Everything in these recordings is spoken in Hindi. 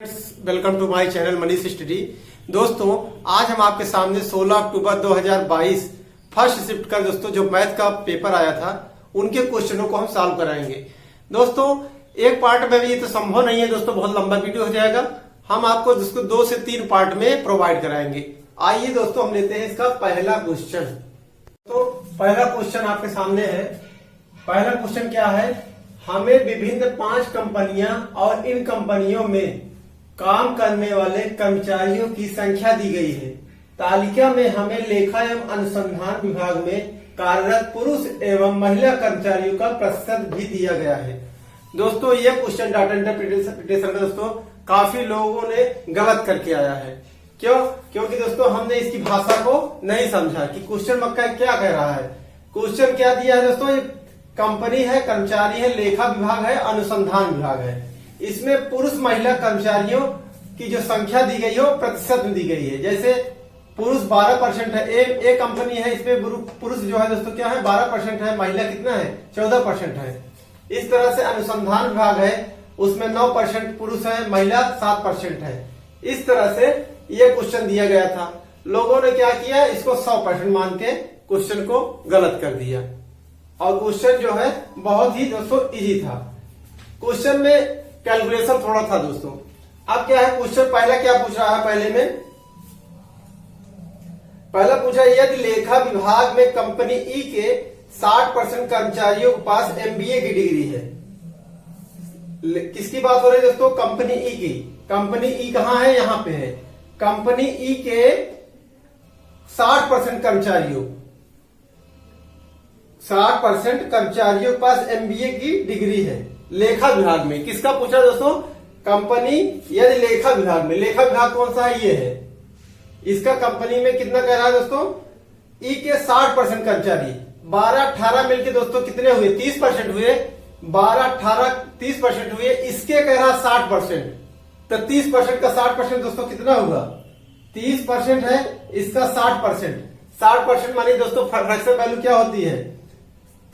Welcome to my channel Manish study. दोस्तों आज हम आपके सामने 16 अक्टूबर 2022 फर्स्ट शिफ्ट का दोस्तों जो मैथ का पेपर आया था उनके क्वेश्चनों को हम सॉल्व कराएंगे। दोस्तों एक पार्ट में भी ये तो संभव नहीं है दोस्तों, बहुत लंबा वीडियो हो जाएगा। हम आपको इसको 2 से 3 पार्ट में प्रोवाइड कराएंगे। आइए दोस्तों हम लेते हैं इसका पहला क्वेश्चन। तो पहला क्वेश्चन आपके सामने है। पहला क्वेश्चन क्या है, हमें विभिन्न 5 कंपनियां और इन कंपनियों में काम करने वाले कर्मचारियों की संख्या दी गई है। तालिका में हमें लेखा एवं अनुसंधान विभाग में कार्यरत पुरुष एवं महिला कर्मचारियों का प्रतिशत भी दिया गया है। दोस्तों ये क्वेश्चन डाटा इंटरप्रिटेशन में दोस्तों काफी लोगों ने गलत करके आया है। क्यों? क्योंकि दोस्तों हमने इसकी भाषा को नहीं समझा कि क्वेश्चन मक्का क्या कह रहा है। क्वेश्चन क्या दिया है दोस्तों, कंपनी है, कर्मचारी है, लेखा विभाग है, अनुसंधान विभाग है। इसमें पुरुष महिला कर्मचारियों की जो संख्या दी गई है वो प्रतिशत में दी गई है। जैसे पुरुष 12% है, एक कंपनी है, इसमें पुरुष जो है दोस्तों क्या है 12% है, महिला कितना है 14% है। इस तरह से अनुसंधान विभाग है, उसमें 9% पुरुष है, महिला 7% है। इस तरह से ये क्वेश्चन दिया गया था। लोगों ने क्या किया, इसको 100% मान के क्वेश्चन को गलत कर दिया और क्वेश्चन जो है बहुत ही दोस्तों इजी था। क्वेश्चन में कैलकुलेशन थोड़ा था दोस्तों। अब क्या है क्वेश्चन पहला क्या पूछ रहा है, पहला पूछा यदि लेखा विभाग में कंपनी ई के 60% कर्मचारियों के पास एमबीए की डिग्री है। किसकी बात हो रही है दोस्तों, कंपनी ई की। कंपनी ई कहां है, यहां पे है। कंपनी ई के 60% कर्मचारियों के पास एमबीए की डिग्री है लेखा विभाग में। किसका पूछा दोस्तों, कंपनी यदि लेखा विभाग में। लेखा विभाग कौन सा है, ये है। इसका कंपनी में कितना कह रहा है दोस्तों, ई के 60% कर्मचारी 12-18 मिलके दोस्तों कितने हुए 30% हुए। 12-18 30% हुए। इसके कह रहा 60%, तो 30% का 60% दोस्तों कितना हुआ 30% है, इसका 60%। 60% मानिए दोस्तों फ्रैक्शन वैल्यू क्या होती है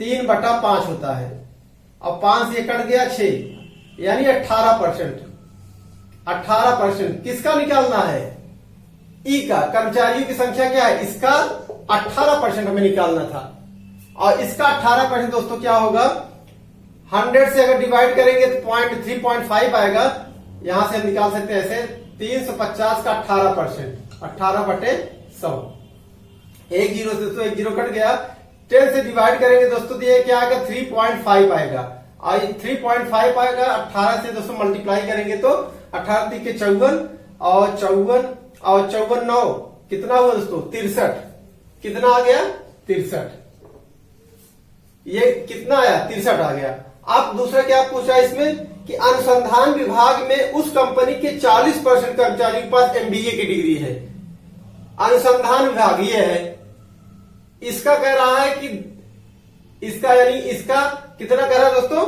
3/5 होता है। अब 5 से कट गया 6 यानी 18%। 18% किसका निकालना है, ई का। कर्मचारियों की संख्या क्या है, इसका 18% हमें निकालना था और इसका 18% दोस्तों क्या होगा 100 से अगर डिवाइड करेंगे तो 3.5 आएगा। यहां से हम निकाल सकते हैं ऐसे 350 का 18%, 18/100। एक जीरो से दोस्तों एक जीरो कट गया। 10 से डिवाइड करेंगे दोस्तों तो ये क्या आएगा 3.5 आएगा और 3.5 आएगा। 18 से दोस्तों मल्टीप्लाई करेंगे तो 18 3 के 54 और 54 9 कितना हुआ दोस्तों 63। कितना आ गया 63। ये कितना आया 63 आ गया। अब दूसरा क्या पूछा इसमें कि अनुसंधान विभाग में उस कंपनी के 40% कर्मचारियों के पास एमबीए की डिग्री है। अनुसंधान विभाग ये है, इसका कह रहा है कि इसका यानी इसका कितना कह रहा है दोस्तों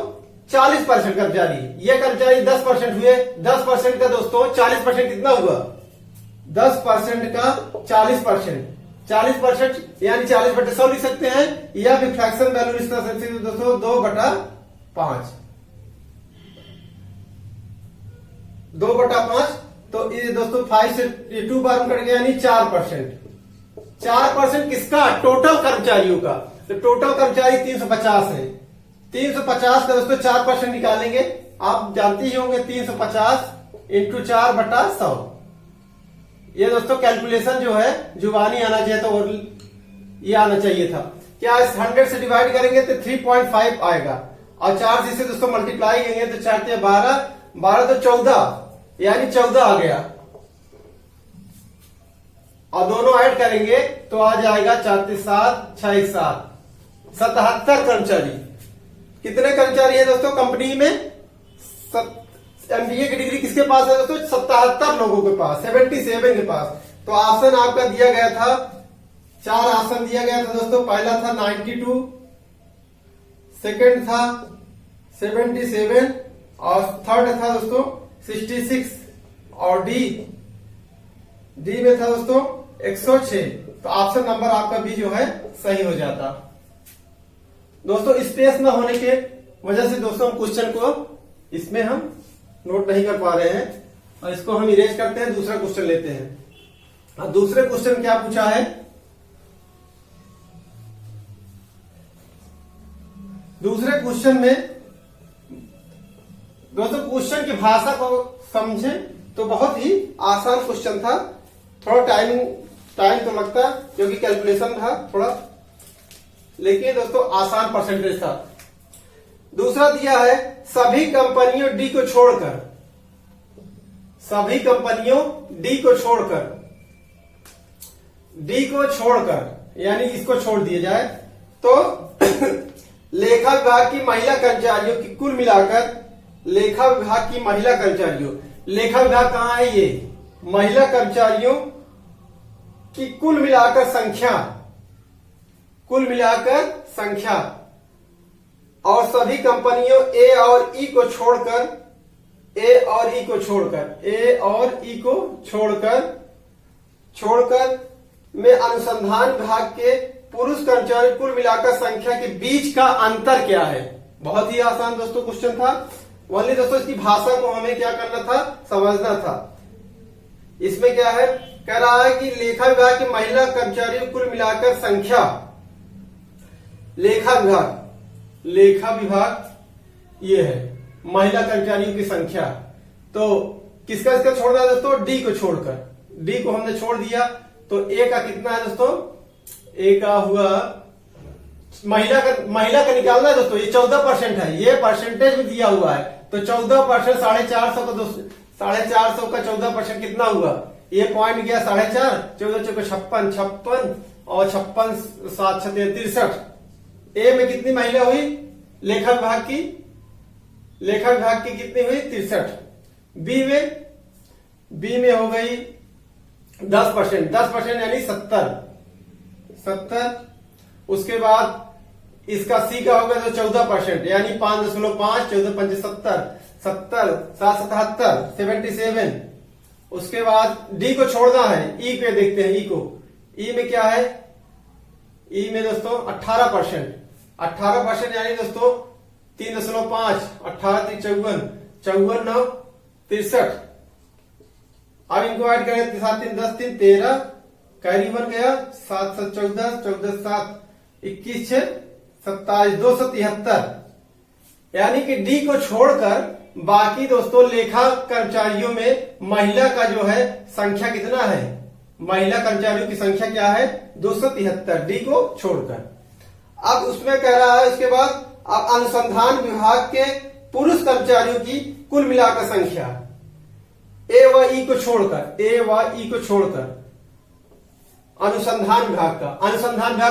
40% कर्मचारी। ये कर्मचारी 10% हुए। 10% का दोस्तों 40% कितना हुआ 10% का 40%। 40% यानी 40/100 लिख सकते हैं या फिर फ्रैक्शन वैल्यू इस तरह से दोस्तों 2/5। 2/5 तो ये दोस्तों 5 से 2 बार कट गया यानी 4%। 4% किसका, टोटल कर्मचारियों का। तो टोटल कर्मचारी 350 है। 350 का दोस्तों 4% निकालेंगे। आप जानते ही होंगे 350 इंटू 4/100। ये दोस्तों कैलकुलेशन जो है जुबानी आना चाहिए था और ये आना चाहिए था। क्या इस 100 से डिवाइड करेंगे तो 3.5 आएगा और 4 से दोस्तों मल्टीप्लाई करेंगे तो 4 से 12, 12 तो 14 यानी 14 आ गया और दोनों ऐड करेंगे तो आ जाएगा 4 से 7 6 1 7 77 कर्मचारी। कितने कर्मचारी है दोस्तों कंपनी में, एमबीए की डिग्री किसके पास है दोस्तों 77 लोगों के पास, 77 के पास। तो ऑप्शन आपका दिया गया था, 4 ऑप्शन दिया गया था दोस्तों। पहला था 92, सेकंड था 77 और थर्ड था दोस्तों 66 और डी में था दोस्तों 106। तो ऑप्शन नंबर आपका बी जो है सही हो जाता। दोस्तों स्पेस न होने के वजह से दोस्तों हम क्वेश्चन को इसमें हम नोट नहीं कर पा रहे हैं। और इसको हम इरेज करते हैं, दूसरा क्वेश्चन लेते हैं। अब दूसरे क्वेश्चन क्या पूछा है, दूसरे क्वेश्चन में दोस्तों क्वेश्चन की भाषा को समझें तो बहुत ही आसान क्वेश्चन था। थोड़ा टाइम तो लगता क्योंकि कैलकुलेशन था थोड़ा, लेकिन दोस्तों आसान परसेंटेज था। दूसरा दिया है सभी कंपनियों डी को छोड़कर, सभी कंपनियों डी को छोड़कर यानी इसको छोड़ दिया जाए तो लेखा विभाग की महिला कर्मचारियों की कुल मिलाकर, लेखा विभाग की महिला कर्मचारियों, लेखा विभाग कहां है, ये महिला कर्मचारियों की कुल मिलाकर संख्या और सभी कंपनियों ए और ई को छोड़कर में अनुसंधान विभाग के पुरुष कर्मचारी कुल मिलाकर संख्या के बीच का अंतर क्या है। बहुत ही आसान दोस्तों क्वेश्चन था। ओनली दोस्तों इसकी भाषा को हमें क्या करना था, समझना था। इसमें क्या है, कह रहा है कि लेखा विभाग की महिला कर्मचारियों कुल मिलाकर संख्या, लेखा विभाग ये है महिला कर्मचारियों की संख्या, तो किसका छोड़ना है दोस्तों, डी को छोड़कर, डी को हमने छोड़ दिया तो ए का कितना है दोस्तों, ए का हुआ महिला का निकालना है दोस्तों, ये 14% है, ये परसेंटेज में दिया हुआ है तो 14% 450 को 450 का 14% कितना हुआ, ये पॉइंट गया 4.5, 14 56 और 56 7 63। ए में कितनी महिला हुई, लेखा विभाग की कितनी हुई 63। बी में हो गई 10% यानी 70। उसके बाद इसका सी का होगा तो 14% यानी 5.5 14 5 70 7 77। उसके बाद डी को छोड़ना है, ई पे देखते हैं, ई को, ई में क्या है, ई में दोस्तों 18% यानी दोस्तों 3.5 18 54 54 9 63। अब इनको ऐड करें 7 3 10 3 13, कैरी बन गया 7 7 14 14 7 21 6 27 273। यानी कि डी को छोड़कर बाकी दोस्तों लेखा कर्मचारियों में महिला का जो है संख्या कितना है, महिला कर्मचारियों की संख्या क्या है 273, डी को छोड़कर। अब उसमें कह रहा है उसके बाद अब अनुसंधान विभाग के पुरुष कर्मचारियों की कुल मिलाकर संख्या, ए व ई को छोड़कर अनुसंधान विभाग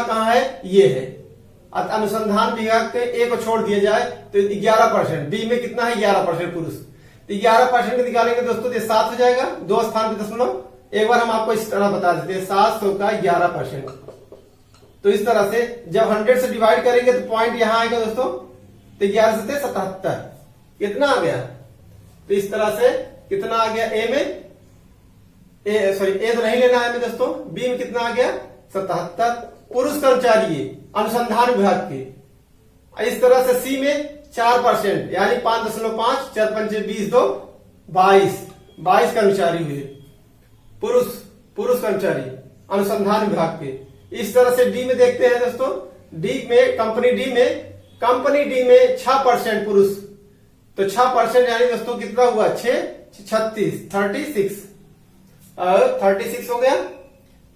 कहां है, ये है। अनुसंधान विभाग के ए को छोड़ दिया जाए तो 11%, बी में कितना है 11% पुरुष, तो 11% निकालेंगे दोस्तों तो 7 हो जाएगा, 2 स्थान पे दशमलव। एक बार हम आपको इस तरह बता देते हैं 700 का 11%। तो इस तरह से जब 100 से डिवाइड करेंगे तो पॉइंट यहां आएगा दोस्तों, तो 11 से 77 कितना आ गया, तो इस तरह से कितना आ गया, ए तो नहीं लेना है हमें दोस्तों, बी में कितना आ गया 77 पुरुष कर्मचारी अनुसंधान विभाग के। इस तरह से सी में 4% यानी 5.5 4 5 20 2 22 कर्मचारी हुए पुरुष कर्मचारी अनुसंधान विभाग के। इस तरह से डी में देखते हैं दोस्तों, कंपनी डी में 6% पुरुष, तो 6% यानी दोस्तों कितना हुआ 36 हो गया।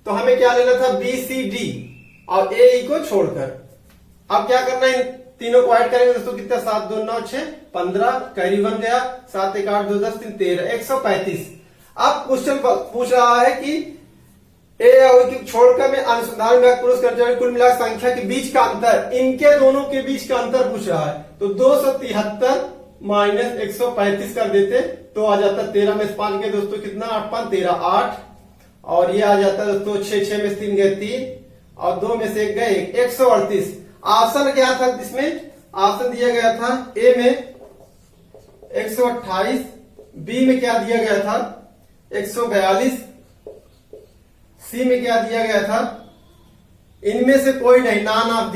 तो हमें क्या लेना था, बी सी डी और ए ई को छोड़कर। अब क्या करना है, तीनों को ऐड करेंगे दोस्तों, कितना 7 2 9 6 15, कैरी बन गया 7 1 8 2 10 3 13 135। अब क्वेश्चन पूछ रहा है कि ए और की छोड़कर में अनुसंधान विभाग पुरुष कर्मचारी कुल मिलाकर संख्या के बीच का अंतर, इनके दोनों के बीच का अंतर पूछ रहा है। तो 273 माइनस 135 कर देते तो आ जाता 13 में से 5 गए दोस्तों, कितना 8 5 13 8, और ये आ जाता है दोस्तों 6 में से 3 गए 3 और 2 में से 1 गए 138। ऑप्शन क्या था इसमें, ऑप्शन दिया गया था ए में 128, बी में क्या दिया गया था 142, सी में क्या दिया गया था, इनमें से कोई नहीं, नॉन ऑफ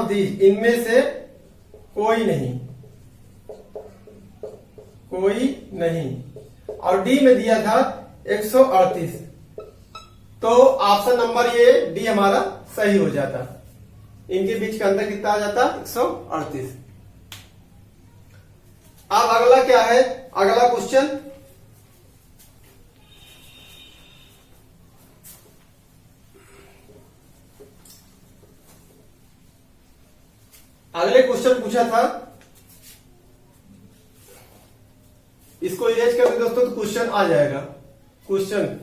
दीज, इनमें से कोई कोई नहीं। और डी में दिया था 138। तो ऑप्शन नंबर ये डी हमारा सही हो जाता। इनके बीच का अंतर कितना आ जाता? 138। अब अगला क्या है? अगला क्वेश्चन, अगले क्वेश्चन पूछा था, इसको इरेज कर दे दोस्तों तो क्वेश्चन आ जाएगा। क्वेश्चन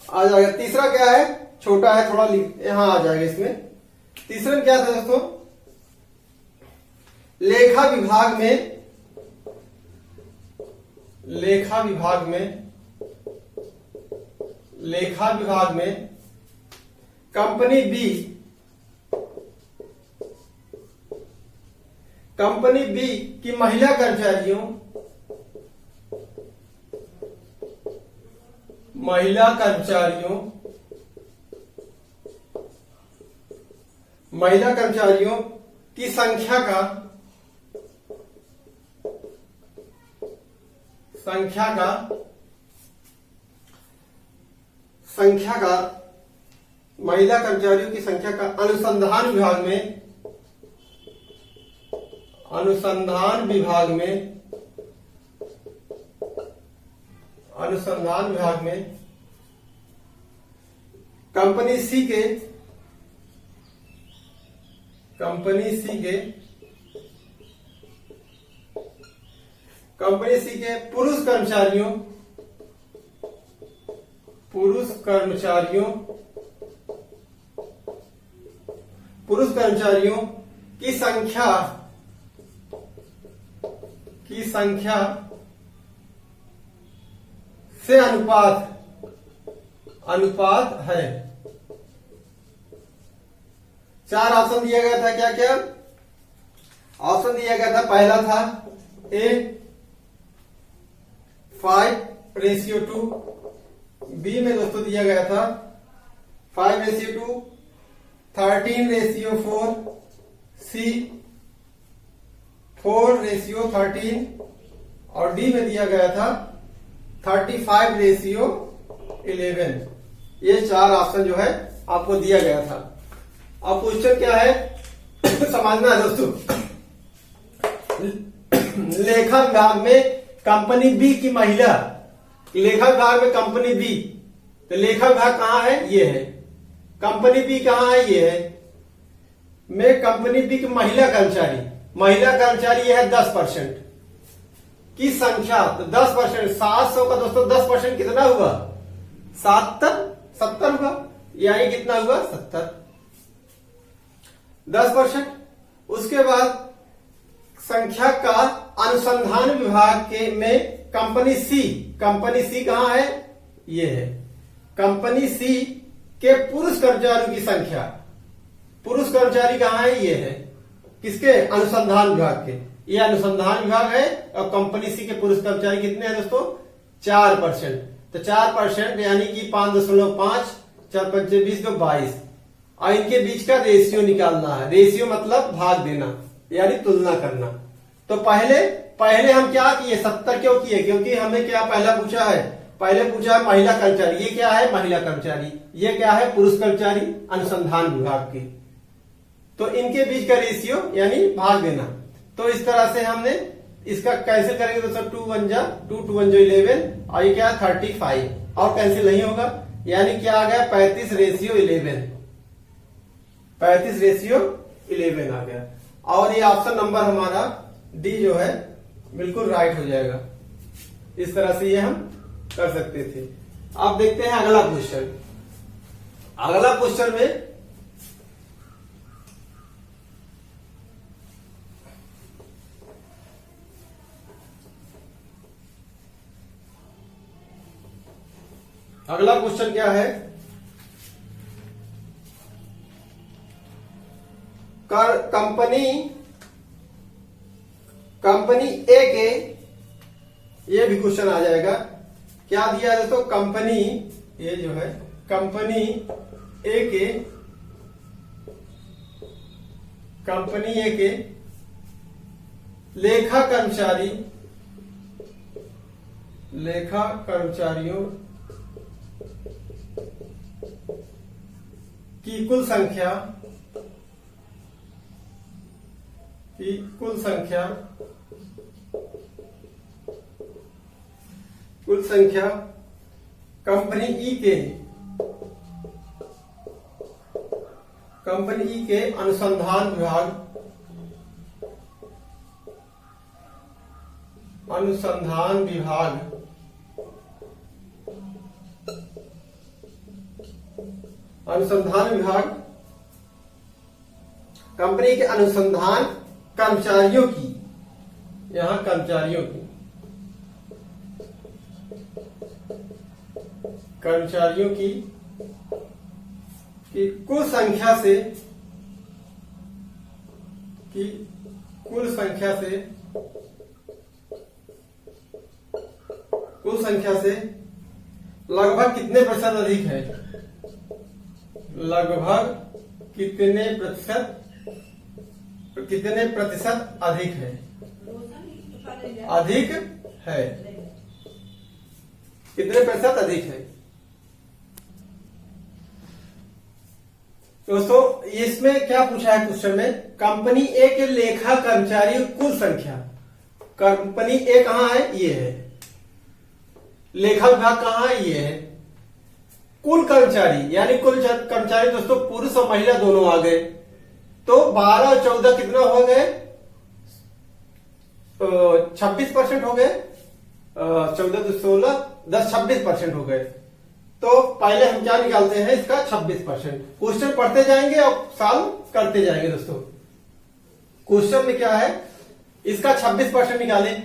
आ जाएगा। तीसरा क्या है? छोटा है थोड़ा, यहां आ जाएगा इसमें। तीसरा में क्या था दोस्तों? लेखा विभाग में, लेखा विभाग में, लेखा विभाग में कंपनी बी, कंपनी बी की महिला कर्मचारियों, महिला कर्मचारियों, महिला कर्मचारियों की संख्या का, संख्या का, संख्या का, महिला कर्मचारियों की संख्या का अनुसंधान विभाग में, अनुसंधान विभाग में, अनुसंधान विभाग में कंपनी सी के, कंपनी सी के, कंपनी सी के पुरुष कर्मचारियों, पुरुष कर्मचारियों, पुरुष कर्मचारियों की संख्या, की संख्या से अनुपात, अनुपात है। 4 ऑप्शन दिया गया था। क्या क्या ऑप्शन दिया गया था? पहला था ए 5:2, बी में दोस्तों दिया गया था 5:2, 13:4, सी 4:13 और डी में दिया गया था 35:11। ये 4 ऑप्शन जो है आपको दिया गया था। अब क्वेश्चन क्या है समझना है दोस्तों। लेखा विभाग में कंपनी बी की महिला, लेखा विभाग में कंपनी बी, तो लेखा विभाग कहां है? ये है। कंपनी बी कहां है? ये है। में कंपनी बी की महिला कर्मचारी, महिला कर्मचारी ये है 10% की संख्या। तो 10%, 700 का दोस्तों 10% कितना हुआ? 70 हुआ, यानी कितना हुआ? 70, 10%। उसके बाद संख्या का अनुसंधान विभाग के में कंपनी सी, कंपनी सी कहां है? ये है। कंपनी सी के पुरुष कर्मचारियों की संख्या, पुरुष कर्मचारी कहां है? ये है। किसके? अनुसंधान विभाग के। ये अनुसंधान विभाग है। और कंपनी सी के पुरुष कर्मचारी कितने हैं दोस्तों? 4%। तो 4% यानी कि 5.5, 4 पंचे 20, तो 22। और इनके बीच का रेशियो निकालना है। रेशियो मतलब भाग देना, यानी तुलना करना। तो पहले हम क्या किए? 70 क्यों किए? क्योंकि हमें क्या पहला पूछा है? पहले पूछा है महिला कर्मचारी। ये क्या है? महिला कर्मचारी। ये क्या है? पुरुष कर्मचारी अनुसंधान विभाग की। तो इनके बीच का रेशियो यानी भाग देना। तो इस तरह से हमने इसका कैंसिल करेंगे दोस्तों। 2 1 जा 2, 2 1 जो 11, और ये क्या? 35, और कैंसिल नहीं होगा, यानी क्या आ गया? 35:11, 35:11 आ गया। और ये ऑप्शन नंबर हमारा डी जो है बिल्कुल राइट हो जाएगा। इस तरह से ये हम कर सकते थे। अब देखते हैं अगला क्वेश्चन। अगला क्वेश्चन में अगला क्वेश्चन क्या है? कंपनी ए के, ये भी क्वेश्चन आ जाएगा। क्या दिया है दोस्तों? कंपनी ए जो है, कंपनी ए के, कंपनी ए के लेखा कर्मचारी, लेखा कर्मचारियों की कुल संख्या कंपनी ई के अनुसंधान विभाग कंपनी के अनुसंधान कर्मचारियों की, यहां कर्मचारियों की कुल संख्या से लगभग कितने प्रतिशत अधिक है, लगभग कितने प्रतिशत अधिक है, कितने प्रतिशत अधिक है। दोस्तों इसमें क्या पूछा है क्वेश्चन में, कंपनी ए के लेखा कर्मचारियों की कुल संख्या, कंपनी ए कहां है, ये है, लेखा विभाग कहां है, ये है, कुल कर्मचारी यानी कुल कर्मचारी दोस्तों पुरुष और महिला दोनों आ गए, तो 12 और 14 कितना हो गए, 26% हो गए, 14 तो 16, 10 26% हो गए। तो पहले हम क्या निकालते हैं, इसका 26%। क्वेश्चन पढ़ते जाएंगे और सॉल्व करते जाएंगे। दोस्तों क्वेश्चन में क्या है, इसका 26% निकालें,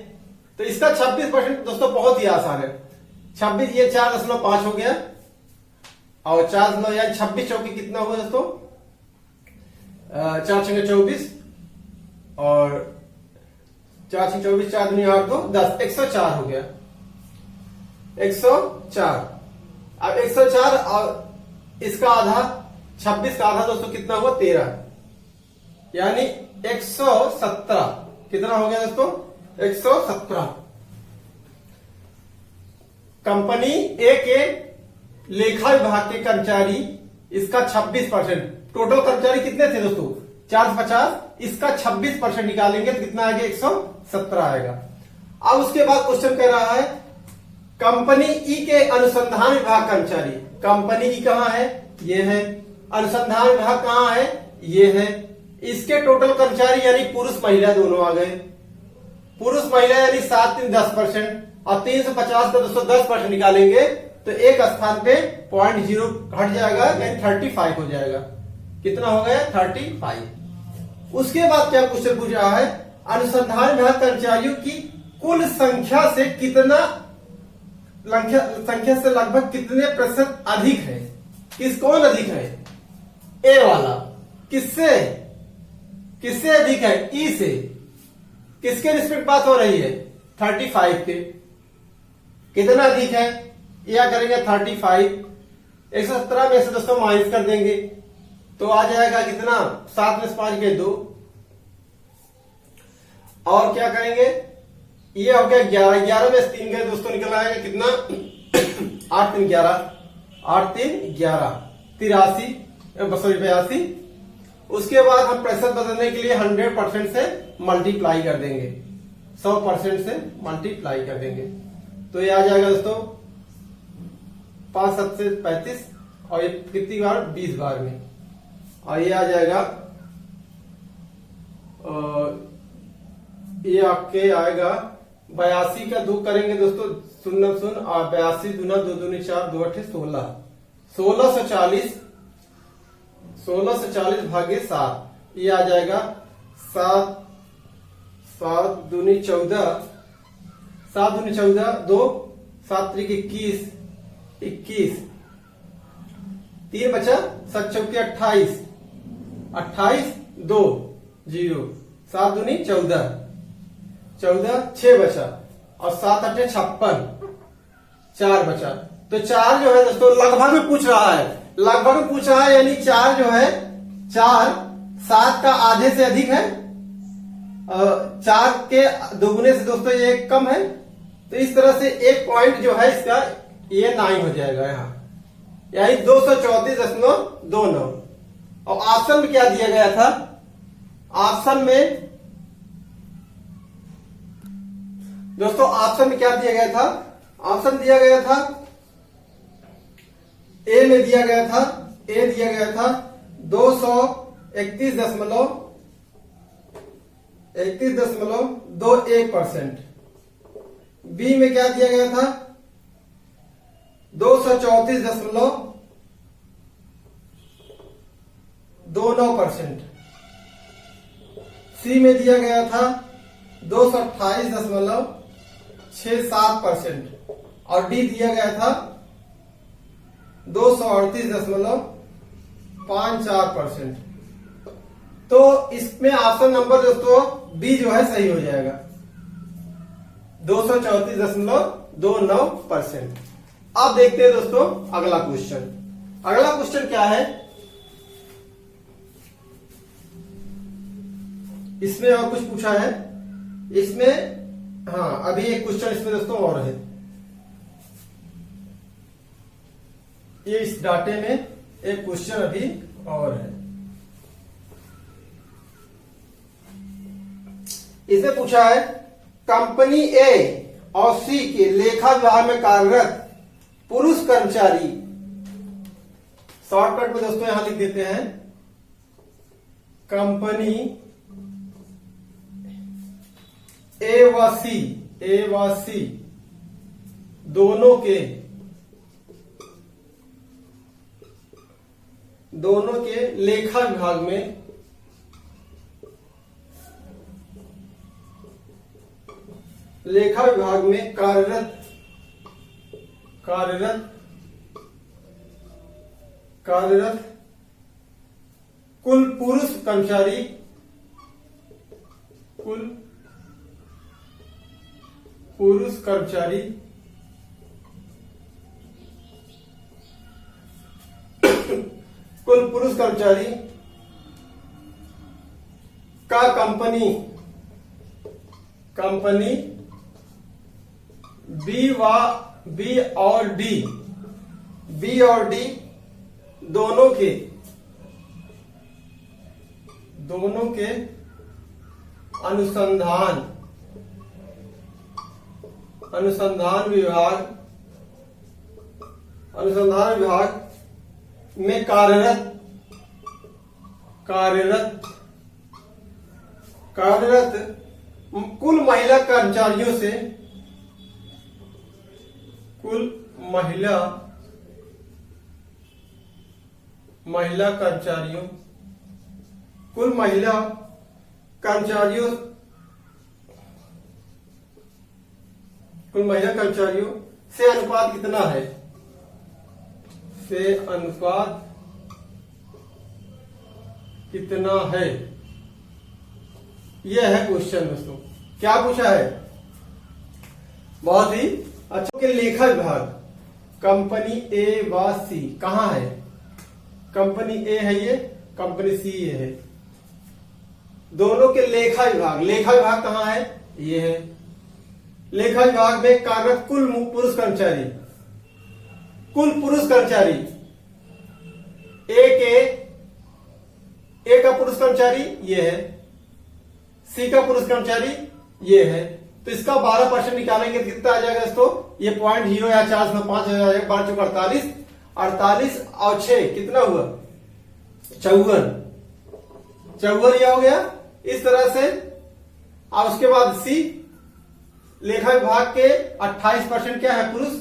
तो इसका 26% दोस्तों बहुत ही आसान है। 26 ये 4.5 हो गया और 4 यानी 26 चौकी कितना होगा दोस्तों, 4 छंगे 24 और 4 छंगे 24, 4 दूनी 8 2 10, 104 हो गया, 104। अब 104 और इसका आधा 26 का आधा दोस्तों कितना हुआ, 13, यानी 117 कितना हो गया दोस्तों, 117। कंपनी ए के लेखा विभाग के कर्मचारी, इसका 26%, टोटल कर्मचारी कितने थे दोस्तों, 450, इसका 26% निकालेंगे तो कितना आएगा, 117 आएगा। अब उसके बाद क्वेश्चन कह रहा है कंपनी ई के अनुसंधान विभाग कर्मचारी, कंपनी ई कहां है, ये है, अनुसंधान विभाग कहां है, ये है, इसके टोटल कर्मचारी यानी पुरुष महिला दोनों आ गए, पुरुष महिला यानी 7 3 10% और 350 का दोस्तों 10% निकालेंगे तो एक स्थान पे 0.0 घट जाएगा यानी 35 हो जाएगा, कितना हो गया, 35। उसके बाद क्या क्वेश्चन पूछ रहा है, अनुसंधान विभाग कर्मचारियों की कुल संख्या से कितना, संख्या से लगभग कितने प्रतिशत अधिक है, कौन अधिक है, ए वाला, किससे अधिक है, ई से, किसके रिस्पेक्ट बात हो रही है, 35 के, कितना अधिक है, या करेंगे 35, 117 में से दोस्तों माइनस कर देंगे तो आ जाएगा कितना, 7 में से 5 गए 2, और क्या करेंगे, ये हो गया 11, 11 में से 3 गए दोस्तों, निकल आएगा कितना, 8 3 11, 8 3 11, 82। उसके बाद हम प्रतिशत बदलने के लिए 100% से मल्टीप्लाई कर देंगे, 100% से मल्टीप्लाई कर देंगे, तो ये आ जाएगा दोस्तों 5 7 से 35 और ये कितनी बार, 20 बार में, और ये आ जाएगा ये आपके आएगा 82 का 2 करेंगे दोस्तों, 0 0 और 82 दूना 2 दूनी 4 2 8 16, 1640 भागे 7, ये आ जाएगा 7 7 दूनी 14, 7 दूनी 14 2 7 त्रिक 21, 3 बचा 7 चौके 28, 2 0, 7 दूनी 14, 6 बचा और 7 8 56, 4 बचा, तो 4 जो है दोस्तों लगभग में पूछ रहा है, यानी 4 जो है, 4 7 का आधे से अधिक है, 4 के दोगुने से दोस्तों ये कम है, तो इस तरह से एक पॉइंट जो है इसका ये 9 हो जाएगा यहाँ, यानी 234.29। और ऑप्शन में क्या दिया गया था? ऑप्शन में दोस्तों ऑप्शन में क्या दिया गया था? ऑप्शन दिया गया था ए में दिया गया था, ए दिया गया था 231.21%। बी में क्या दिया गया था? 234.29%। सी में दिया गया था 228.67%। और डी दिया गया था 238.54%। तो इसमें ऑप्शन नंबर दोस्तों बी जो है सही हो जाएगा, 234.29%। अब देखते हैं दोस्तों अगला क्वेश्चन। अगला क्वेश्चन क्या है? इसमें और कुछ पूछा है इसमें। हाँ, अभी एक क्वेश्चन इसमें दोस्तों और है। ये इस डाटे में एक क्वेश्चन अभी और है। इसमें पूछा है कंपनी ए और सी के लेखा विभाग में कार्यरत पुरुष कर्मचारी, शॉर्टकट में दोस्तों यहां लिख देते हैं कंपनी ए व सी दोनों के लेखा विभाग में कार्यरत कुल पुरुष कर्मचारी का कंपनी बी और डी दोनों के अनुसंधान विभाग में कार्यरत कुल महिला कर्मचारियों से अनुपात कितना है? यह है क्वेश्चन दोस्तों। क्या पूछा है? बहुत ही अच्छा। के लेखा विभाग कंपनी ए व सी कहां है? कंपनी ए है ये, कंपनी सी ये है। दोनों के लेखा विभाग कहां है? ये है। लेखा विभाग में कार्यरत कुल पुरुष कर्मचारी ए का पुरुष कर्मचारी ये है, सी का पुरुष कर्मचारी ये है। तो इसका 12% निकालेंगे तो कितना आ जाएगा दोस्तों? ये 0.0 या 405 हो जाएगा। 12 चौक 48, 48 और 6 कितना हुआ? 54 यह हो गया। इस तरह से और उसके बाद सी लेखा विभाग के 28% क्या है? पुरुष।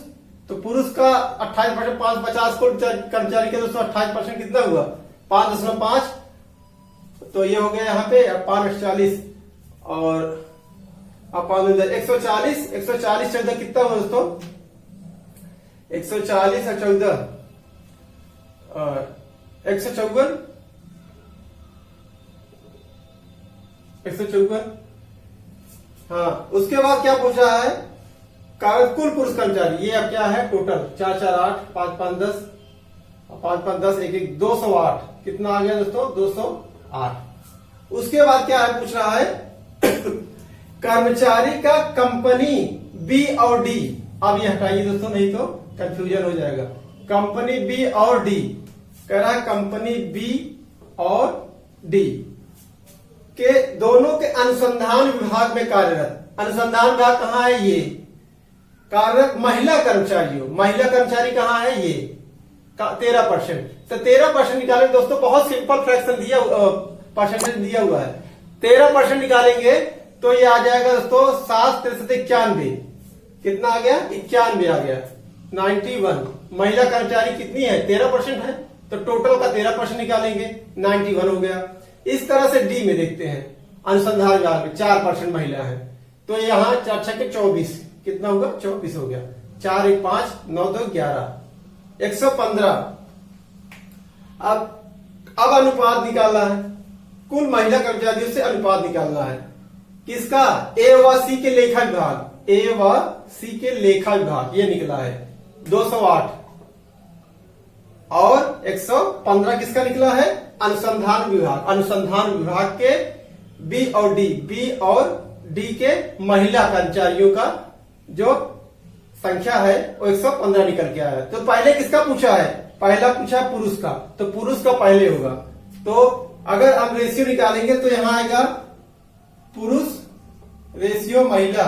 तो पुरुष का 28%, 550 कुल कर्मचारी के दोस्तों 28% कितना हुआ? 5.5। तो ये हो गया यहाँ पे 540 और 140 14 कितना हुआ दोस्तों? 140 और 14 154। हाँ, उसके बाद क्या पूछा है? कुल पुरुष कर्मचारी, ये अब क्या है? टोटल 4 4 8 5 5 10 5 5 10 1 1 208 कितना आ गया दोस्तों? 208। उसके बाद क्या है? पूछ रहा है कर्मचारी का कंपनी बी और डी, अब ये हटाइए दोस्तों नहीं तो कंफ्यूजन हो जाएगा। कंपनी बी और डी, कह रहा है कंपनी बी और डी के दोनों के अनुसंधान विभाग में कार्यरत। अनुसंधान विभाग कहाँ है? ये कार्यरत महिला कर्मचारियों, महिला कर्मचारी कहाँ है? ये 13%। तो 13% निकालेंगे दोस्तों, बहुत सिंपल फ्रैक्शन दिया, परसेंटेज दिया हुआ है। 13% निकालेंगे तो ये आ जाएगा दोस्तों 7 × 91, कितना आ गया? 91 आ गया। 91 महिला कर्मचारी कितनी है? 13% है, तो टोटल का 13% निकालेंगे, 91 हो गया। इस तरह से डी में देखते हैं, अनुसंधान विभाग में 4% महिला है, तो यहाँ 4 × 24 कितना होगा? 24 हो गया। 4 × 1 = 5, 9 × 2 = 11, 115। अब अनुपात निकालना है, कुल महिला कर्मचारियों से अनुपात निकालना है। किसका? ए व सी के लेखा विभाग, ए व सी के लेखा विभाग, ये निकला है 208 और 115 किसका निकला है? अनुसंधान विभाग। अनुसंधान विभाग के बी और डी, बी और डी के महिला कर्मचारियों का जो संख्या है वो 115 निकल के आया। तो पहले किसका पूछा है? पहला पूछा पुरुष का, तो पुरुष का पहले होगा। तो अगर हम रेशियो निकालेंगे तो यहां आएगा पुरुष रेशियो महिला,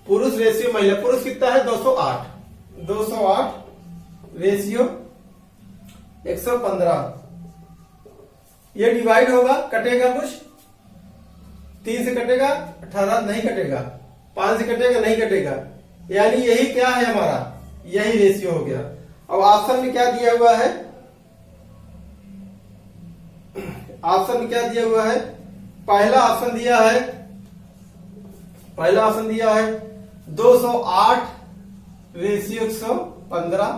पुरुष रेशियो महिला। पुरुष कितना है? 208, 208 रेशियो 115। ये डिवाइड होगा, कटेगा कुछ, 3 से कटेगा, 18 नहीं कटेगा, 5 से कटेगा नहीं कटेगा, यानी यही क्या है हमारा? यही रेशियो हो गया। अब ऑप्शन में क्या दिया हुआ है? ऑप्शन में क्या दिया हुआ है? पहला ऑप्शन दिया है, पहला ऑप्शन दिया है 208 रेशियो 115।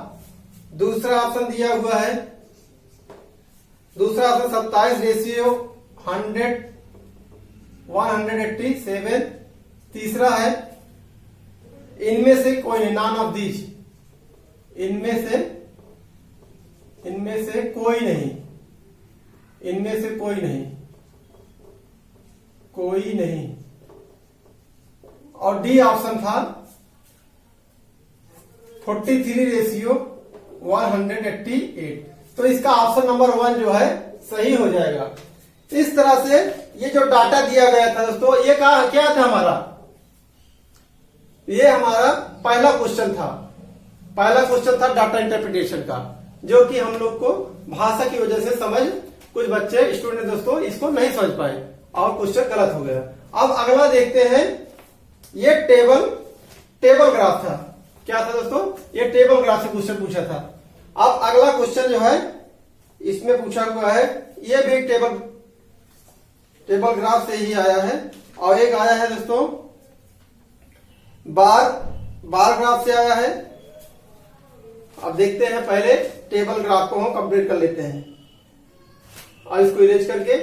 दूसरा ऑप्शन दिया हुआ है, दूसरा ऑप्शन 27 रेशियो 187। तीसरा है इनमें से कोई नहीं, नॉन ऑफ दीज, इनमें से कोई नहीं, इनमें से कोई नहीं, कोई नहीं। और डी ऑप्शन था 43 रेशियो 188। तो इसका ऑप्शन नंबर 1 जो है सही हो जाएगा। इस तरह से ये जो डाटा दिया गया था दोस्तों, ये क्या था हमारा? ये हमारा पहला क्वेश्चन था, पहला क्वेश्चन था डाटा इंटरप्रिटेशन का, जो कि हम लोग को भाषा की वजह से समझ, कुछ बच्चे स्टूडेंट दोस्तों इसको नहीं समझ पाए और क्वेश्चन गलत हो गया। अब अगला देखते हैं, ये टेबल ग्राफ था। क्या था दोस्तों? ये टेबल ग्राफ से क्वेश्चन पूछा था। अब अगला क्वेश्चन जो है इसमें पूछा हुआ है, ये भी टेबल ग्राफ से ही आया है, और एक आया है दोस्तों बार ग्राफ से आया है। अब देखते हैं, पहले टेबल ग्राफ को हम कंप्लीट कर लेते हैं और इसको इरेज करके